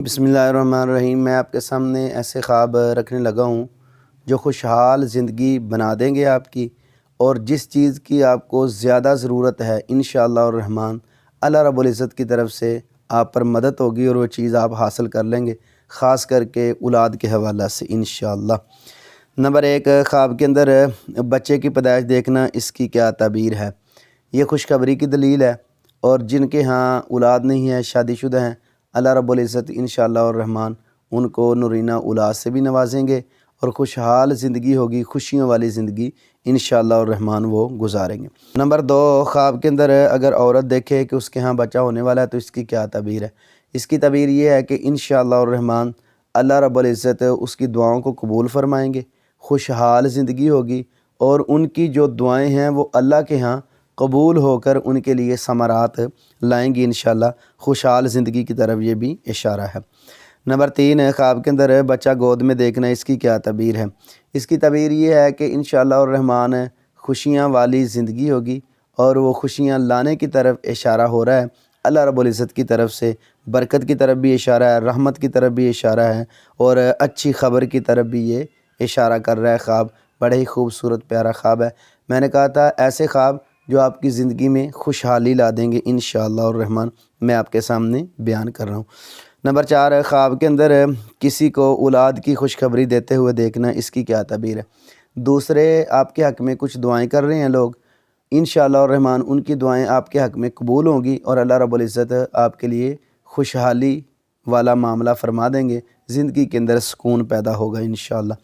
بسم اللہ الرحمن الرحیم۔ میں آپ کے سامنے ایسے خواب رکھنے لگا ہوں جو خوشحال زندگی بنا دیں گے آپ کی، اور جس چیز کی آپ کو زیادہ ضرورت ہے انشاءاللہ الرحمن اللہ رب العزت کی طرف سے آپ پر مدد ہوگی اور وہ چیز آپ حاصل کر لیں گے، خاص کر کے اولاد کے حوالہ سے انشاءاللہ۔ نمبر 1، خواب کے اندر بچے کی پیدائش دیکھنا، اس کی کیا تعبیر ہے؟ یہ خوشخبری کی دلیل ہے، اور جن کے ہاں اولاد نہیں ہے، شادی شدہ ہیں، اللہ رب العزت انشاءاللہ الرحمن ان کو نورینہ اولاد سے بھی نوازیں گے، اور خوشحال زندگی ہوگی، خوشیوں والی زندگی انشاءاللہ الرحمن وہ گزاریں گے۔ نمبر 2، خواب کے اندر اگر عورت دیکھے کہ اس کے ہاں بچہ ہونے والا ہے تو اس کی کیا تعبیر ہے؟ اس کی تعبیر یہ ہے کہ انشاءاللہ الرحمن اللہ رب العزت اس کی دعاؤں کو قبول فرمائیں گے، خوشحال زندگی ہوگی، اور ان کی جو دعائیں ہیں وہ اللہ کے ہاں قبول ہو کر ان کے لیے ثمرات لائیں گی انشاءاللہ۔ خوشحال زندگی کی طرف یہ بھی اشارہ ہے۔ نمبر 3، خواب کے اندر بچہ گود میں دیکھنا، اس کی کیا تعبیر ہے؟ اس کی تعبیر یہ ہے کہ انشاءاللہ الرحمن خوشیاں والی زندگی ہوگی، اور وہ خوشیاں لانے کی طرف اشارہ ہو رہا ہے اللہ رب العزت کی طرف سے، برکت کی طرف بھی اشارہ ہے، رحمت کی طرف بھی اشارہ ہے، اور اچھی خبر کی طرف بھی یہ اشارہ کر رہا ہے خواب۔ بڑے ہی خوبصورت پیارا خواب ہے۔ میں نے کہا تھا ایسے خواب جو آپ کی زندگی میں خوشحالی لا دیں گے انشاءاللہ الرحمن، میں آپ کے سامنے بیان کر رہا ہوں۔ نمبر 4، خواب کے اندر کسی کو اولاد کی خوشخبری دیتے ہوئے دیکھنا، اس کی کیا تعبیر ہے؟ دوسرے آپ کے حق میں کچھ دعائیں کر رہے ہیں لوگ، انشاءاللہ الرحمن ان کی دعائیں آپ کے حق میں قبول ہوں گی، اور اللہ رب العزت آپ کے لیے خوشحالی والا معاملہ فرما دیں گے، زندگی کے اندر سکون پیدا ہوگا انشاءاللہ۔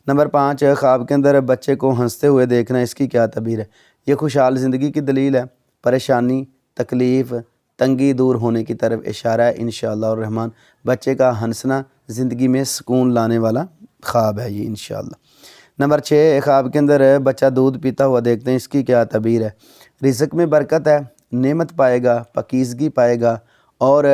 نمبر 5، خواب کے اندر بچے کو ہنستے ہوئے دیکھنا، اس کی کیا تعبیر ہے؟ یہ خوشحال زندگی کی دلیل ہے، پریشانی، تکلیف، تنگی دور ہونے کی طرف اشارہ ہے انشاءاللہ الرحمن۔ بچے کا ہنسنا زندگی میں سکون لانے والا خواب ہے یہ انشاءاللہ۔ نمبر 6، خواب کے اندر بچہ دودھ پیتا ہوا دیکھتے ہیں، اس کی کیا تعبیر ہے؟ رزق میں برکت ہے، نعمت پائے گا، پاکیزگی پائے گا، اور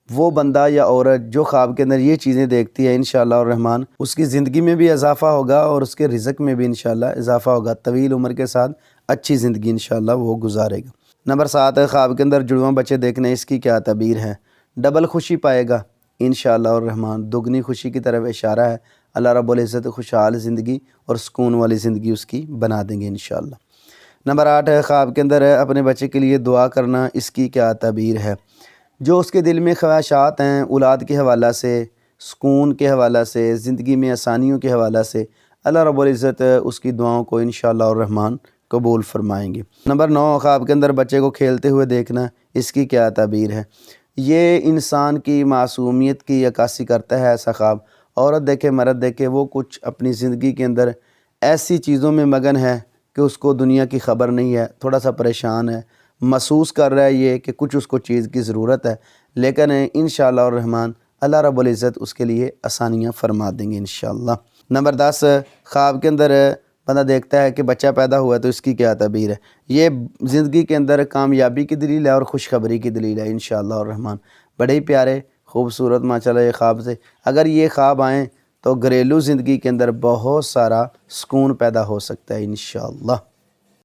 وہ بندہ یا عورت جو خواب کے اندر یہ چیزیں دیکھتی ہے انشاءاللہ الرحمن اس کی زندگی میں بھی اضافہ ہوگا، اور اس کے رزق میں بھی انشاءاللہ اضافہ ہوگا، طویل عمر کے ساتھ اچھی زندگی انشاءاللہ وہ گزارے گا۔ نمبر 7، خواب کے اندر جڑواں بچے دیکھنے، اس کی کیا تعبیر ہے؟ ڈبل خوشی پائے گا انشاءاللہ الرحمن، دگنی خوشی کی طرف اشارہ ہے، اللہ رب العزت خوشحال زندگی اور سکون والی زندگی اس کی بنا دیں گے انشاءاللہ۔ نمبر 8، خواب کے اندر اپنے بچے کے لیے دعا کرنا، اس کی کیا تعبیر ہے؟ جو اس کے دل میں خواہشات ہیں اولاد کے حوالہ سے، سکون کے حوالہ سے، زندگی میں آسانیوں کے حوالہ سے، اللہ رب العزت اس کی دعاؤں کو انشاءاللہ الرحمن قبول فرمائیں گے۔ نمبر 9، خواب کے اندر بچے کو کھیلتے ہوئے دیکھنا، اس کی کیا تعبیر ہے؟ یہ انسان کی معصومیت کی عکاسی کرتا ہے ایسا خواب۔ عورت دیکھے مرد دیکھے، وہ کچھ اپنی زندگی کے اندر ایسی چیزوں میں مگن ہے کہ اس کو دنیا کی خبر نہیں ہے، تھوڑا سا پریشان ہے، محسوس کر رہا ہے یہ کہ کچھ اس کو چیز کی ضرورت ہے، لیکن انشاءاللہ الرحمن اللہ رب العزت اس کے لیے آسانیاں فرما دیں گے انشاءاللہ۔ نمبر 10، خواب کے اندر بندہ دیکھتا ہے کہ بچہ پیدا ہوا ہے تو اس کی کیا تعبیر ہے؟ یہ زندگی کے اندر کامیابی کی دلیل ہے اور خوشخبری کی دلیل ہے انشاءاللہ الرحمن۔ بڑے ہی پیارے خوبصورت ماشاءاللہ یہ خواب سے اگر یہ خواب آئیں تو گھریلو زندگی کے اندر بہت سارا سکون پیدا ہو سکتا ہے انشاءاللہ۔